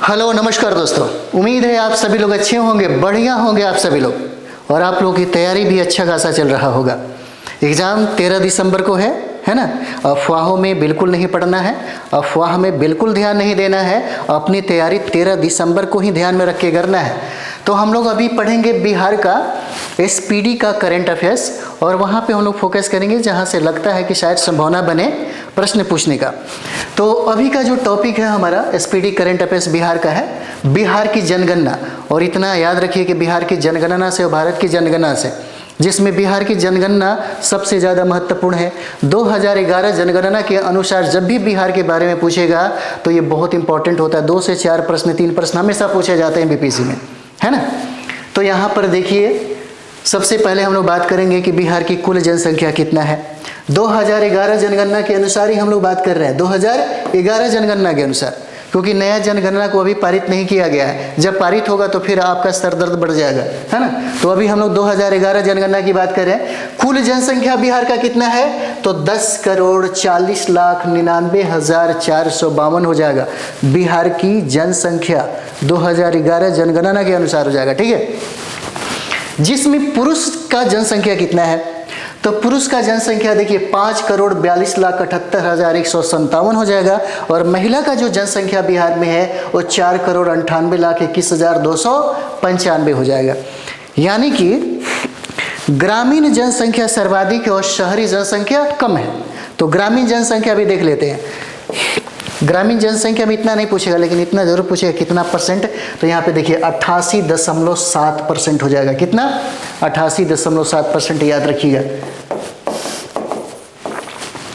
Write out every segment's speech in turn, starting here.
Hello नमस्कार दोस्तों, उम्मीद है आप सभी लोग अच्छे होंगे, बढ़िया होंगे आप सभी लोग, और आप लोगों की तैयारी भी अच्छा खासा चल रहा होगा। एग्ज़ाम 13 दिसंबर को है ना। अफवाहों में बिल्कुल नहीं पढ़ना है, अफवाह में बिल्कुल ध्यान नहीं देना है, अपनी तैयारी 13 दिसंबर को ही ध्यान में रख के करना है। तो हम लोग अभी पढ़ेंगे बिहार का एसपीडी का करंट अफेयर्स, और वहाँ पे हम लोग फोकस करेंगे जहाँ से लगता है कि शायद संभावना बने प्रश्न पूछने का। तो अभी का जो टॉपिक है हमारा एसपीडी करंट अफेयर्स बिहार का है, बिहार की जनगणना। और इतना याद रखिए कि बिहार की जनगणना से और भारत की जनगणना से, जिसमें बिहार की जनगणना सबसे ज़्यादा महत्वपूर्ण है। 2011 जनगणना के अनुसार जब भी बिहार के बारे में पूछेगा तो ये बहुत इंपॉर्टेंट होता है। 2 से 4 प्रश्न, 3 प्रश्न हमेशा पूछे जाते हैं बीपीएससी में, है ना। तो यहाँ पर देखिए, सबसे पहले हम लोग बात करेंगे कि बिहार की कुल जनसंख्या कितना है। 2011 जनगणना के अनुसार ही हम लोग बात कर रहे हैं, 2011 जनगणना के अनुसार, क्योंकि नया जनगणना को अभी पारित नहीं किया गया है। जब पारित होगा तो फिर आपका सर दर्द बढ़ जाएगा, है ना। तो अभी हम लोग 2011 जनगणना की बात कर रहे हैं। कुल जनसंख्या बिहार का कितना है, तो 10,40,99,452 हो जाएगा। बिहार की जनसंख्या 2011 जनगणना के अनुसार हो जाएगा, ठीक है। जिसमें पुरुष का जनसंख्या कितना है, तो पुरुष का जनसंख्या देखिए 5,42,78,157 हो जाएगा। और महिला का जो जनसंख्या बिहार में है वो 4,98,21,295 हो जाएगा। यानी कि ग्रामीण जनसंख्या सर्वाधिक है और शहरी जनसंख्या कम है। तो ग्रामीण जनसंख्या भी देख लेते हैं। ग्रामीण जनसंख्या में इतना नहीं पूछेगा, लेकिन इतना जरूर पूछेगा कितना परसेंट। तो यहाँ पे देखिए 88.7% हो जाएगा। कितना, 88.7% याद रखिएगा,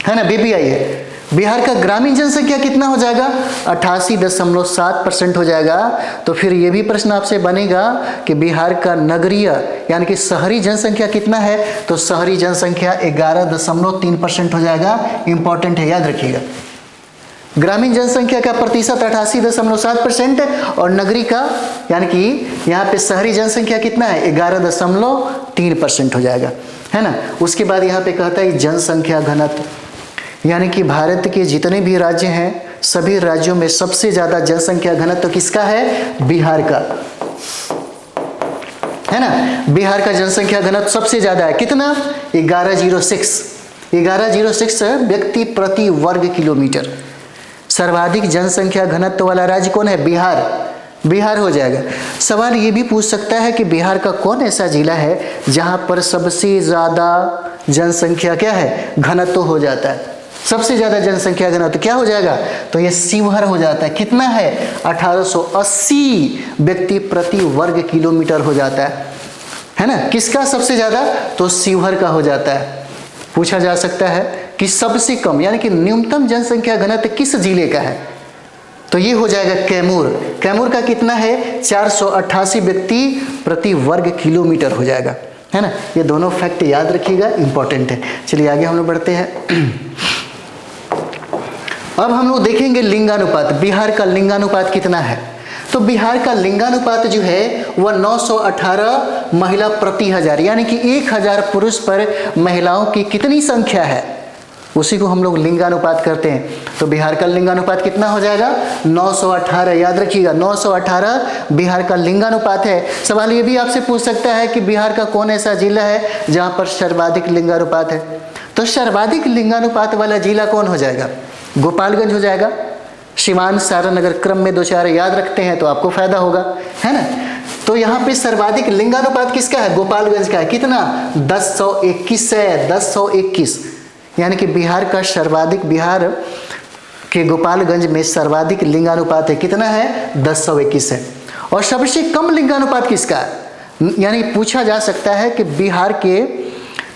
है ना। बीपीआई है। बिहार का ग्रामीण जनसंख्या कितना हो जाएगा, 88.7% हो जाएगा। तो फिर ये भी प्रश्न आपसे बनेगा कि बिहार का नगरीय यानी कि शहरी जनसंख्या कितना है, तो शहरी जनसंख्या 11.3% हो जाएगा। इंपॉर्टेंट है, याद रखिएगा। ग्रामीण जनसंख्या का प्रतिशत 88.7% और नगरी का यानी कि यहाँ पे शहरी जनसंख्या कितना है, 11.3% हो जाएगा, है ना। उसके बाद यहाँ पे कहता है जनसंख्या घनत्व, यानी कि भारत के जितने भी राज्य हैं सभी राज्यों में सबसे ज्यादा जनसंख्या घनत्व किसका है, बिहार का, है ना। बिहार का जनसंख्या घनत्व सबसे ज्यादा है। कितना, 1106 व्यक्ति प्रति वर्ग किलोमीटर। सर्वाधिक जनसंख्या घनत्व वाला राज्य कौन है, बिहार हो जाएगा। सवाल ये भी पूछ सकता है कि बिहार का कौन ऐसा जिला है जहां पर सबसे ज्यादा जनसंख्या क्या है, घनत्व हो जाता है। सबसे ज्यादा जनसंख्या घनत्व क्या हो जाएगा, तो ये शिवहर हो जाता है। कितना है, 1880 व्यक्ति प्रति वर्ग किलोमीटर हो जाता है ना। किसका सबसे ज्यादा, तो शिवहर का हो जाता है। पूछा जा सकता है कि सबसे कम यानी कि न्यूनतम जनसंख्या घनत्व किस जिले का है, तो ये हो जाएगा कैमूर। कैमूर का कितना है, 488 व्यक्ति प्रति वर्ग किलोमीटर हो जाएगा, है ना। ये दोनों फैक्ट याद रखिएगा, इंपॉर्टेंट है। चलिए आगे हम लोग बढ़ते हैं। अब हम लोग देखेंगे लिंगानुपात। बिहार का लिंगानुपात कितना है, तो बिहार का लिंगानुपात जो है वह 918 महिला प्रति हजार, यानी कि 1000 पुरुष पर महिलाओं की कितनी संख्या है, उसी को हम लोग लिंगानुपात करते हैं। तो बिहार का लिंगानुपात कितना हो जाएगा, 918। याद रखिएगा, 918 बिहार का लिंगानुपात है। सवाल ये भी आपसे पूछ सकता है कि बिहार का कौन ऐसा जिला है जहां पर सर्वाधिक लिंगानुपात है, तो सर्वाधिक लिंगानुपात वाला जिला कौन हो जाएगा, गोपालगंज हो जाएगा। सीवान, सारण अगर क्रम में 2-4 याद रखते हैं तो आपको फायदा होगा, है ना। तो यहाँ पे सर्वाधिक लिंगानुपात किसका है, गोपालगंज का है। कितना, 1021 है, 1021। यानी कि बिहार का सर्वाधिक, बिहार के गोपालगंज में सर्वाधिक लिंगानुपात है। कितना है, 1021 है। और सबसे कम लिंगानुपात किसका है, यानी पूछा जा सकता है कि बिहार के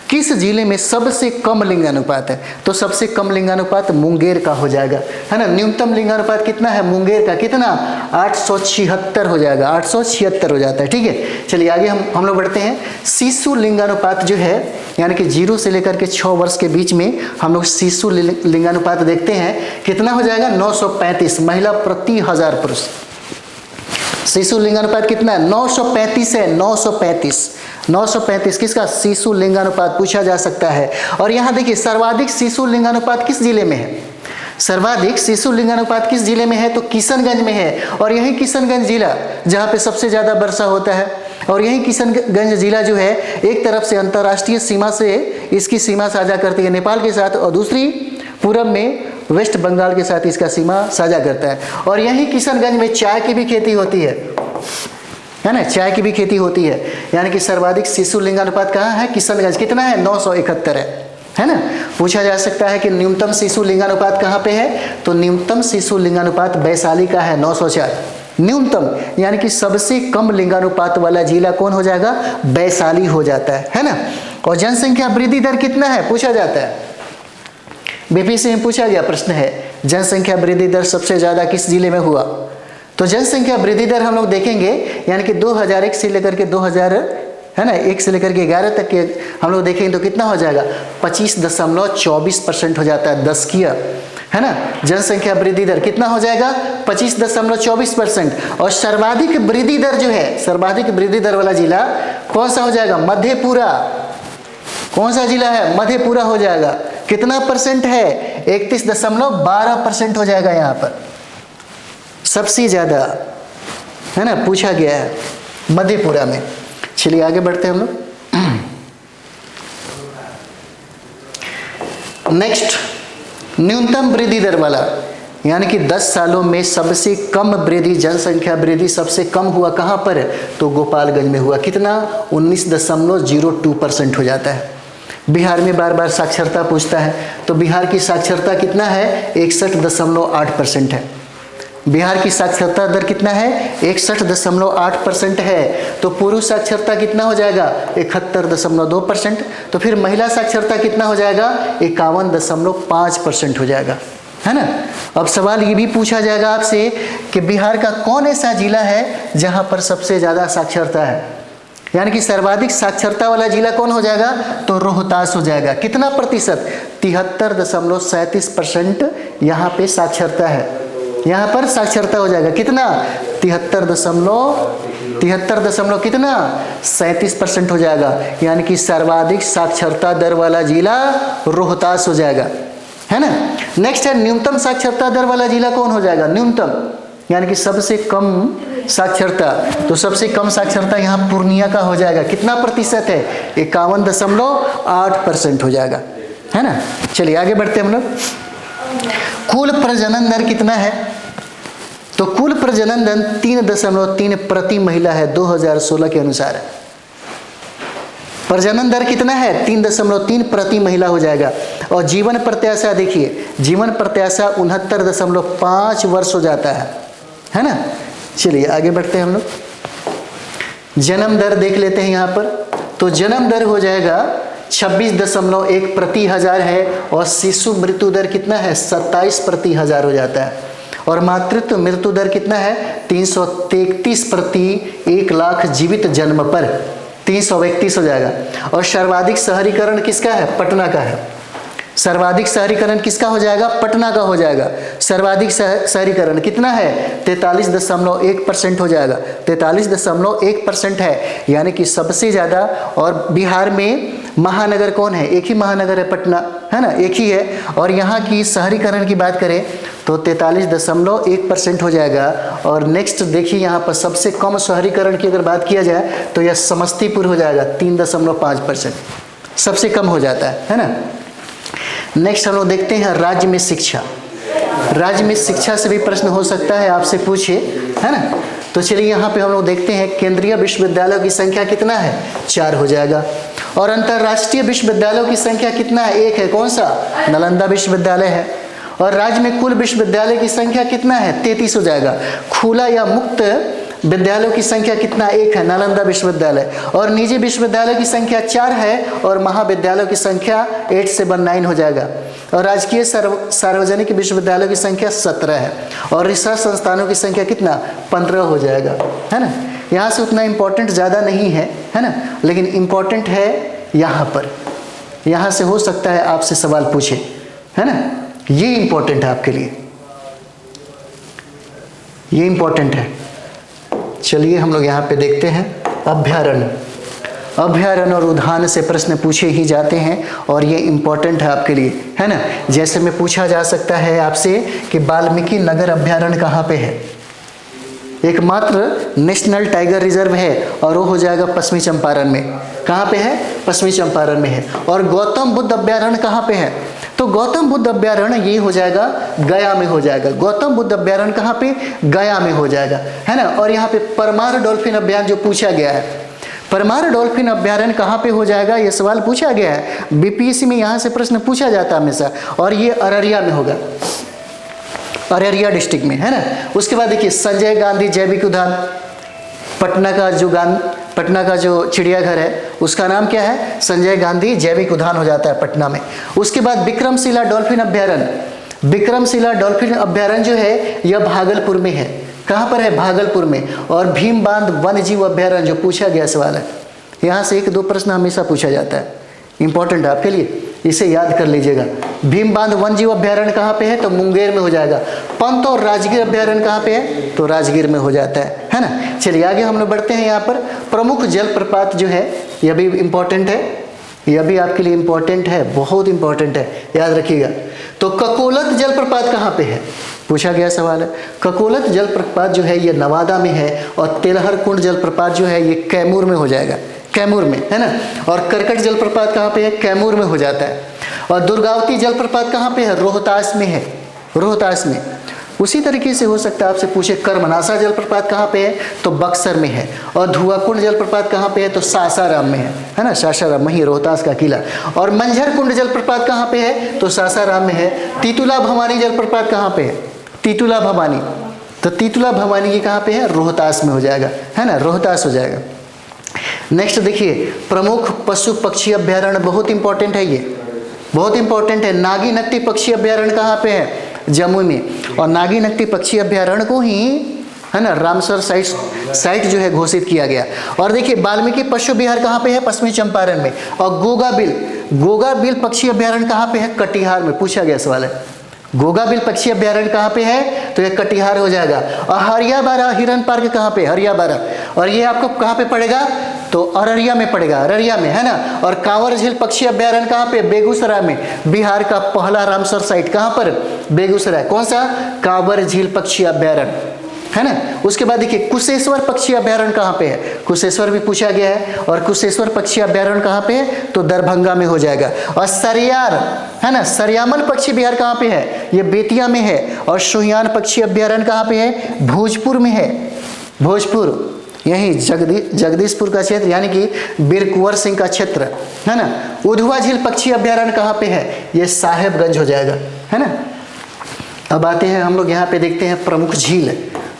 किस जिले में सबसे कम लिंगानुपात है, तो सबसे कम लिंगानुपात मुंगेर का हो जाएगा, है ना। न्यूनतम लिंगानुपात कितना है मुंगेर का, कितना, 876 हो जाएगा, 876 हो जाता है, ठीक है। चलिए आगे हम लोग बढ़ते हैं। शिशु लिंगानुपात जो है, यानी कि 0 से लेकर के 6 वर्ष के बीच में हम लोग शिशु लिंगानुपात देखते हैं, कितना हो जाएगा, 935 महिला प्रति 1000 पुरुष। शिशु लिंगानुपात कितना है, 935 है, 935 किसका, शिशु लिंगानुपात पूछा जा सकता है। और यहाँ देखिए सर्वाधिक शिशु लिंगानुपात किस जिले में है, सर्वाधिक शिशु लिंगानुपात किस जिले में है? तो किशनगंज में है। और यही किशनगंज जिला जहाँ पे सबसे ज़्यादा वर्षा होता है, और यही किशनगंज जिला जो है एक तरफ से अंतर्राष्ट्रीय सीमा से इसकी सीमा साझा करती है नेपाल के साथ, और दूसरी पूरब में वेस्ट बंगाल के साथ इसका सीमा साझा करता है। और यही किशनगंज में चाय की भी खेती होती है ना, चाय की भी खेती होती है। यानी कि सर्वाधिक शिशु लिंगानुपात कहाँ है? किशनगंज। कितना है? 971 है ना। पूछा जा सकता है कि न्यूनतम शिशु लिंगानुपात कहाँ पे है? तो न्यूनतम शिशु लिंगानुपात वैशाली का है 904 न्यूनतम, यानी कि सबसे कम लिंगानुपात वाला जिला कौन हो जाएगा? वैशाली हो जाता है ना। और जनसंख्या वृद्धि दर कितना है? पूछा जाता है, बीपीएससी में पूछा गया प्रश्न है, जनसंख्या वृद्धि दर सबसे ज्यादा किस जिले में हुआ? तो जनसंख्या वृद्धि दर हम लोग देखेंगे, यानी कि 2001 से लेकर के 2000 है ना 1 से लेकर के 11 तक के हम लोग देखेंगे तो कितना हो जाएगा? 25.24% हो जाता है, 10 किया है ना। जनसंख्या वृद्धि दर कितना हो जाएगा? 25.24%। और सर्वाधिक वृद्धि दर जो है, सर्वाधिक वृद्धि दर वाला जिला कौन सा हो जाएगा? मधेपुरा। कौन सा जिला है? मधेपुरा हो जाएगा। कितना परसेंट है? 31.12% हो जाएगा यहाँ पर, सबसे ज्यादा है ना पूछा गया है मधेपुरा में। चलिए आगे बढ़ते हैं हम लोग। नेक्स्ट, न्यूनतम वृद्धि दर वाला, यानी कि 10 सालों में सबसे कम वृद्धि, जनसंख्या वृद्धि सबसे कम हुआ कहाँ पर? तो गोपालगंज में हुआ। कितना? 19.02% हो जाता है। बिहार में बार बार साक्षरता पूछता है, तो बिहार की साक्षरता कितना है? 61.8% है। बिहार की साक्षरता दर कितना है? 61.8% है। तो पुरुष साक्षरता कितना हो जाएगा? 71.2%। तो फिर महिला साक्षरता कितना हो जाएगा? 51.5% हो जाएगा, है ना। अब सवाल ये भी पूछा जाएगा आपसे कि बिहार का कौन ऐसा जिला है जहां पर सबसे ज्यादा साक्षरता है, यानी कि सर्वाधिक साक्षरता वाला जिला कौन हो जाएगा? तो रोहतास हो जाएगा। कितना प्रतिशत? 73.37% यहाँ पे साक्षरता है, यहाँ पर साक्षरता हो जाएगा। कितना? 73 कितना? 37% हो जाएगा, यानी कि सर्वाधिक साक्षरता दर वाला जिला रोहतास हो जाएगा, है ना। नेक्स्ट है न्यूनतम साक्षरता दर वाला जिला कौन हो जाएगा? न्यूनतम, यानी कि सबसे कम साक्षरता। तो सबसे कम साक्षरता यहाँ पूर्णिया का हो जाएगा। कितना प्रतिशत है? 51.8% हो जाएगा, है ना। चलिए आगे बढ़ते हैं हम लोग। कुल प्रजनन दर कितना है? तो कुल प्रजनन दर 3.3 प्रति महिला है 2016 के अनुसार। प्रजनन दर कितना है? 3.3 प्रति महिला हो जाएगा। और जीवन प्रत्याशा देखिए, जीवन प्रत्याशा 69.5 वर्ष हो जाता है ना। चलिए आगे बढ़ते हैं हम लोग। जन्म दर देख लेते हैं यहाँ पर। तो जन्म दर हो जाएगा 26.1 प्रति हजार है। और शिशु मृत्यु दर कितना है? 27 प्रति हजार हो जाता है। और मातृत्व मृत्यु दर कितना है? 333 प्रति 1 लाख जीवित जन्म पर, 331 हो जाएगा। और सर्वाधिक शहरीकरण किसका है? पटना का है। सर्वाधिक शहरीकरण किसका हो जाएगा? पटना का हो जाएगा। सर्वाधिक शहरीकरण कितना है? 43.1% हो जाएगा। 43.1% है, यानी कि सबसे ज़्यादा। और बिहार में महानगर कौन है? एक ही महानगर है, पटना, है ना, एक ही है। और यहाँ की शहरीकरण की बात करें तो 43.1% हो जाएगा। और नेक्स्ट देखिए यहाँ पर सबसे कम शहरीकरण की अगर बात किया जाए तो यह समस्तीपुर हो जाएगा, 3.5%, सबसे कम हो जाता है ना। नेक्स्ट हम लोग देखते हैं राज्य में शिक्षा। राज्य में शिक्षा से भी प्रश्न हो सकता है, आपसे पूछे, है ना। तो चलिए यहाँ पे हम लोग देखते हैं केंद्रीय विश्वविद्यालयों की संख्या कितना है? 4 हो जाएगा। और अंतर्राष्ट्रीय विश्वविद्यालयों की संख्या कितना है? 1 है। कौन सा? नालंदा विश्वविद्यालय है। और राज्य में कुल विश्वविद्यालय की संख्या कितना है? 33 हो जाएगा। खुला या मुक्त विद्यालयों की संख्या कितना? 1 है, नालंदा विश्वविद्यालय। और निजी विश्वविद्यालय की संख्या 4 है। और महाविद्यालयों की संख्या 8 से 9 हो जाएगा। और राजकीय सार्वजनिक विश्वविद्यालयों की संख्या 17 है। और रिसर्च संस्थानों की संख्या कितना? 15 हो जाएगा, है ना। यहाँ से उतना इम्पोर्टेंट ज़्यादा नहीं है, है ना, लेकिन इम्पोर्टेंट है यहाँ पर। यहाँ से हो सकता है आपसे सवाल पूछे, है ना। ये इम्पोर्टेंट है आपके लिए, ये इम्पोर्टेंट है। चलिए हम लोग यहाँ पे देखते हैं अभ्यारण्य। अभ्यारण्य और उद्यान से प्रश्न पूछे ही जाते हैं और ये इम्पोर्टेंट है आपके लिए, है ना। जैसे में पूछा जा सकता है आपसे कि वाल्मीकि नगर अभ्यारण्य कहाँ पे है, एकमात्र नेशनल टाइगर रिजर्व है और वो हो जाएगा पश्चिमी चंपारण में। कहाँ पे है, पश्चिमी चंपारण में है। और गौतम बुद्ध अभ्यारण्य कहाँ पे है, तो गौतम बुद्ध अभ्यारण्य ये हो जाएगा गया में हो जाएगा। गौतम बुद्ध अभ्यारण्य कहाँ पे, गया में हो जाएगा, है ना। और यहाँ पे परमार डॉल्फिन अभ्यारण्य जो पूछा गया है, परमार डॉल्फिन अभ्यारण्य कहाँ पे हो जाएगा, ये सवाल पूछा गया है बीपीएससी में, यहाँ से प्रश्न पूछा जाता है हमेशा, और ये अररिया में होगा, अररिया डिस्ट्रिक्ट में, है ना। उसके बाद देखिए संजय गांधी जैविक उद्यान, पटना का जो चिड़ियाघर है उसका नाम क्या है, संजय गांधी जैविक उद्यान हो जाता है पटना में। उसके बाद विक्रमशिला डॉल्फिन अभ्यारण्य, विक्रमशिला डॉल्फिन अभ्यारण्य जो है यह भागलपुर में है। कहाँ पर है, भागलपुर में। और भीम बांध वन्य जीव अभ्यारण्य जो पूछा गया सवाल है, यहाँ से 1-2 प्रश्न हमेशा पूछा जाता है, इंपॉर्टेंट है आपके लिए, इसे याद कर लीजिएगा। भीम बांध वन्य जीव अभ्यारण्य कहाँ पे है, तो मुंगेर में हो जाएगा। पंत और राजगीर अभ्यारण्य कहाँ पे है, तो राजगीर में हो जाता है ना। चलिए आगे हम लोग बढ़ते हैं। यहाँ पर प्रमुख जलप्रपात जो है यह भी इम्पोर्टेंट है, यह भी आपके लिए इम्पोर्टेंट है, बहुत इम्पोर्टेंट है, याद रखिएगा। तो ककोलत जलप्रपात कहाँ पे है, पूछा गया सवाल है। ककोलत जलप्रपात जो है ये नवादा में है, और तेलहर कुंड जलप्रपात जो है ये कैमूर में हो जाएगा, कैमूर में, है ना। और करकट जलप्रपात कहाँ पे है, कैमूर में हो जाता है। और दुर्गावती जलप्रपात कहाँ पे है, रोहतास में है, रोहतास में। उसी तरीके से हो सकता है आपसे पूछे कर्मनासा जलप्रपात कहाँ पे है, तो बक्सर में है। और धुआकुंड जलप्रपात कहाँ पे है, तो सासाराम में है ना, सासाराम, वहीं रोहतास का किला। और मंझर कुंड जलप्रपात कहाँ पे है, तो सासाराम में है। तीतुला भवानी जलप्रपात कहाँ पे है, तीतुला भवानी, तो तीतुला भवानी की कहाँ पे है, रोहतास में हो जाएगा, है ना, रोहतास हो जाएगा। नेक्स्ट देखिए प्रमुख पशु पक्षी अभ्यारण्य, बहुत इंपॉर्टेंट है, ये बहुत इंपॉर्टेंट है। नागी नकटी पक्षी अभ्यारण्य कहाँ पे है, जम्मू में। और नागी नकटी पक्षी अभ्यारण्य को ही, है ना, रामसर साइट जो है घोषित किया गया। और देखिए वाल्मीकि पशु विहार कहाँ पे है, पश्चिमी चंपारण में। और गोगाबिल पक्षी अभ्यारण्य कहाँ पे है, कटिहार में, पूछा गया सवाल है। गोगाबिल पक्षी अभ्यारण्य कहाँ पे है, तो ये कटिहार हो जाएगा। और हरियाबारा हिरन पार्क कहाँ पे, हरियाबारा, और ये आपको कहाँ पे पड़ेगा, तो अररिया में पड़ेगा, अररिया में, है ना। और कांवर झील पक्षी अभ्यारण्य कहाँ पे, बेगूसराय में। बिहार का पहला रामसर साइट कहाँ पर, बेगूसराय। कौन सा, कांवर झील पक्षी अभ्यारण्य, है ना। उसके बाद देखिए कुशेश्वर पक्षी अभ्यारण्य कहाँ पे है, कुशेश्वर भी पूछा गया है। और कुशेश्वर पक्षी अभ्यारण्य कहाँ पे है, तो दरभंगा में हो जाएगा। और सरियार, है ना, सरियामल पक्षी विहार कहाँ पे है, ये बेतिया में है। और सुहियान पक्षी अभ्यारण्य कहाँ पे है, भोजपुर में है, भोजपुर, यही जगदीशपुर का क्षेत्र, यानी कि बीर कुंवर सिंह का क्षेत्र, है ना। उधवा झील पक्षी अभ्यारण्य कहाँ पे है, ये साहेबगंज हो जाएगा, है ना। अब आते हैं हम लोग यहाँ पे देखते हैं प्रमुख झील।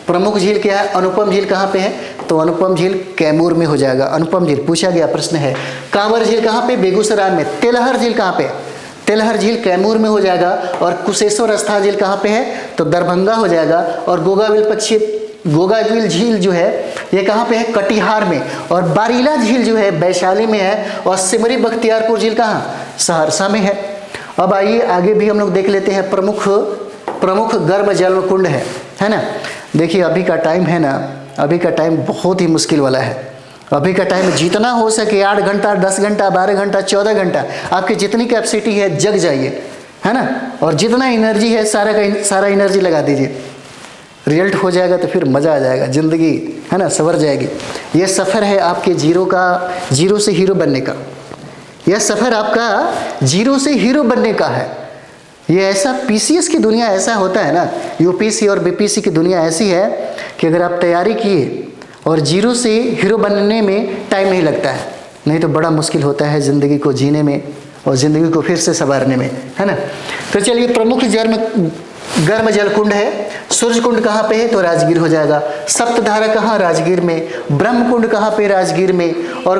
प्रमुख झील क्या है, अनुपम झील कहाँ पे है, तो अनुपम झील कैमूर में हो जाएगा, अनुपम झील पूछा गया प्रश्न है। कांवर झील कहाँ पे, बेगूसराय में। तेलहर झील कहाँ पे, तेलहर झील कैमूर में हो जाएगा। और कुशेश्वर स्थान झील कहाँ पे है, तो दरभंगा हो जाएगा। और गोगाबिल झील जो है ये कहाँ पे है, कटिहार में। और बारीला झील जो है वैशाली में है। और सिमरी बख्तियारपुर झील कहाँ, सहरसा में है। अब आइए आगे भी हम लोग देख लेते हैं प्रमुख गर्म जल कुंड है ना। देखिए अभी का टाइम है ना, अभी का टाइम बहुत ही मुश्किल वाला है। अभी का टाइम जितना हो सके 8 घंटा, 10 घंटा, 12 घंटा, 14 घंटा, आपकी जितनी कैपेसिटी है जग जाइए, है ना। और जितना एनर्जी है सारा एनर्जी लगा दीजिए, रिजल्ट हो जाएगा तो फिर मज़ा आ जाएगा, ज़िंदगी, है ना, संवर जाएगी। ये सफ़र है आपके जीरो से हीरो बनने का। यह सफ़र आपका जीरो से हीरो बनने का है। ये ऐसा पीसीएस की दुनिया ऐसा होता है ना, यूपीसी और बीपीसी की दुनिया ऐसी है कि अगर आप तैयारी किए और जीरो से हीरो बनने में टाइम नहीं लगता है, नहीं तो बड़ा मुश्किल होता है ज़िंदगी को जीने में और ज़िंदगी को फिर से संवारने में, है ना। तो चलिए प्रमुख गर्म जल कुंड है। सूर्य कुंड कहाँ पे है, तो राजगीर हो जाएगा। सप्तधारा कहाँ, राजगीर में। ब्रह्म कुंड कहाँ पे, राजगीर में। और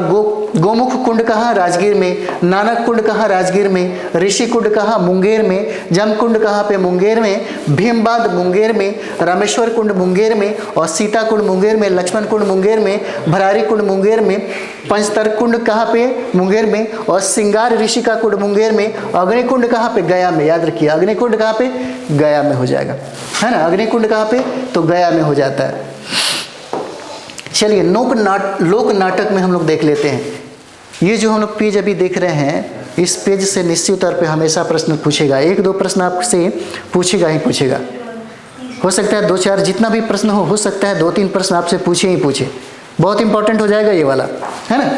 गोमुख कुंड कहाँ, राजगीर में। नानक कुंड कहाँ, राजगीर में। ऋषि कुंड कहाँ, मुंगेर में। जम कुंड कहाँ पे, मुंगेर में। भीमबांध मुंगेर में। रामेश्वर कुंड मुंगेर में। और सीता कुंड मुंगेर में। लक्ष्मण कुंड मुंगेर में। भरारी कुंड मुंगेर में। पंचतर कुंड कहाँ पे, मुंगेर में। और सिंगार ऋषि का कुंड मुंगेर में। अग्निकुंड कहाँ पे, गया में। याद रखिए अग्निकुंड कहाँ पे, गया में हो जाएगा, है ना। अग्निकुंड कहाँ पे, तो गया में हो जाता है। चलिए लोक नाटक में हम लोग देख लेते हैं। ये जो हम लोग पेज अभी देख रहे हैं, इस पेज से निश्चित तौर पे हमेशा प्रश्न पूछेगा, 1-2 प्रश्न आपसे पूछेगा ही पूछेगा। हो सकता है 2-4 जितना भी प्रश्न हो सकता है 2-3 प्रश्न आपसे पूछे ही पूछे। बहुत इंपॉर्टेंट हो जाएगा ये वाला, है ना।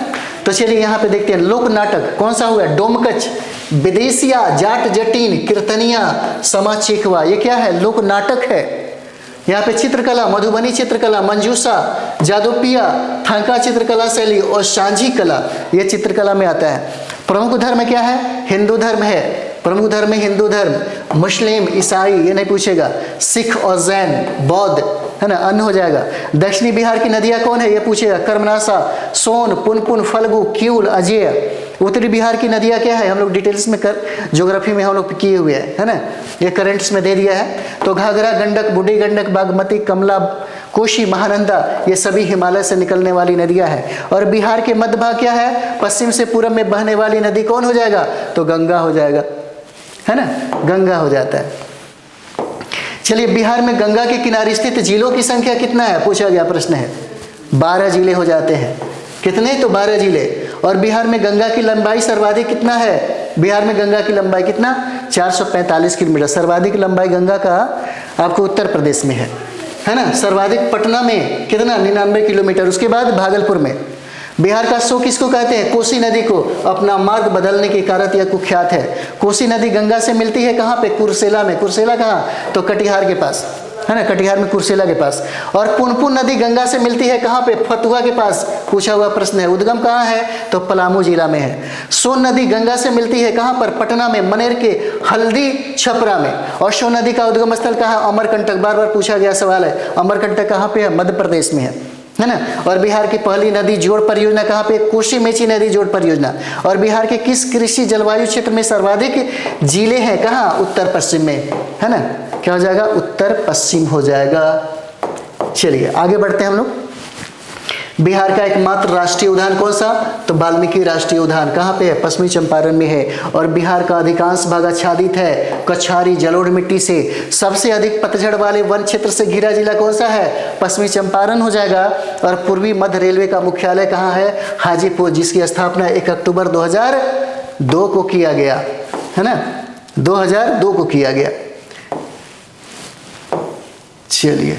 तो चलिए यहाँ पे देखते हैं, लोक नाटक कौन सा हुआ? डोमकच, विदेशिया, जाट जटीन, कीर्तनिया, समा चेकवा, ये क्या है? लोक नाटक है। यहाँ पे चित्रकला, मधुबनी चित्रकला, मंजूषा, जादोपिया, थांका चित्रकला शैली और सांझी कला, ये चित्रकला में आता है। प्रमुख धर्म क्या है? हिंदू धर्म है। प्रमुख धर्म में हिंदू धर्म, मुस्लिम, ईसाई, ये नहीं पूछेगा, सिख और जैन, बौद्ध, है ना, अन्य हो जाएगा। दक्षिणी बिहार की नदियाँ कौन है? ये पूछेगा, कर्मनाशा, सोन, पुनपुन, फल्गु, क्यूल, अजेय। उत्तरी बिहार की नदियाँ क्या है? हम लोग डिटेल्स में ज्योग्राफी में हम लोग किए हुए हैं, है ना, ये करंट्स में दे दिया है। तो घाघरा, गंडक, बूढ़ी गंडक, बागमती, कमला, कोशी, महानंदा, ये सभी हिमालय से निकलने वाली नदियां हैं। और बिहार के मध्य भाग क्या है? पश्चिम से पूर्व में बहने वाली नदी कौन हो जाएगा? तो गंगा हो जाएगा, है ना, गंगा हो जाता है। चलिए, बिहार में गंगा के किनारे स्थित जिलों की संख्या कितना है? पूछा गया प्रश्न है। 12 जिले हो जाते हैं। कितने? तो 12 जिले। और बिहार में गंगा की लंबाई सर्वाधिक कितना है? बिहार में गंगा की लंबाई कितना? 445 किलोमीटर। सर्वाधिक लंबाई गंगा का आपको उत्तर प्रदेश में है ना। सर्वाधिक पटना में कितना? 99 किलोमीटर। उसके बाद भागलपुर में। बिहार का सो किसको कहते हैं? कोसी नदी को। अपना मार्ग बदलने के कारण यह कुख्यात है। कोसी नदी गंगा से मिलती है कहाँ पे? कुर्सेला में। कुर्सेला कहाँ? तो कटिहार के पास, है ना, कटिहार में कुर्सेला के पास। और पुनपुन नदी गंगा से मिलती है कहाँ पे? फतुहा के पास। पूछा हुआ प्रश्न है। उद्गम कहाँ है? तो पलामू जिला में है। सोन नदी गंगा से मिलती है कहाँ पर? पटना में, मनेर के हल्दी छपरा में। और सोन नदी का उद्गम स्थल कहाँ? अमरकंटक। बार बार पूछा गया सवाल है। अमरकंटक कहाँ पे है? मध्य प्रदेश में है ना। और बिहार की पहली नदी जोड़ परियोजना कहाँ पे? कोसी मेची नदी जोड़ परियोजना। और बिहार के किस कृषि जलवायु क्षेत्र में सर्वाधिक जिले हैं? कहाँ? उत्तर पश्चिम में, है ना। क्या हो जाएगा? उत्तर पश्चिम हो जाएगा। चलिए आगे बढ़ते हैं हम लोग। बिहार का एकमात्र राष्ट्रीय उद्यान कौन सा? तो वाल्मीकि राष्ट्रीय उद्यान। कहाँ पे है? पश्चिमी चंपारण में है। और बिहार का अधिकांश भाग आच्छादित है कछारी जलोढ़ मिट्टी से। सबसे अधिक पतझड़ वाले वन क्षेत्र से घिरा जिला कौन सा है? पश्चिमी चंपारण हो जाएगा। और पूर्वी मध्य रेलवे का मुख्यालय कहाँ है? हाजीपुर, जिसकी स्थापना 1 अक्टूबर 2002 को किया गया, है ना, 2002 को किया गया। चलिए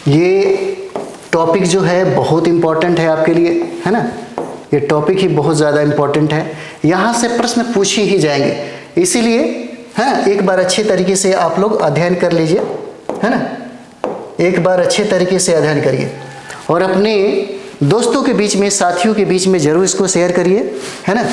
ये टॉपिक जो है बहुत इंपॉर्टेंट है आपके लिए, है ना। ये टॉपिक ही बहुत ज़्यादा इंपॉर्टेंट है। यहाँ से प्रश्न पूछे ही जाएंगे, इसीलिए हाँ एक बार अच्छे तरीके से आप लोग अध्ययन कर लीजिए, है ना। एक बार अच्छे तरीके से अध्ययन करिए और अपने दोस्तों के बीच में, साथियों के बीच में ज़रूर इसको शेयर करिए, है ना।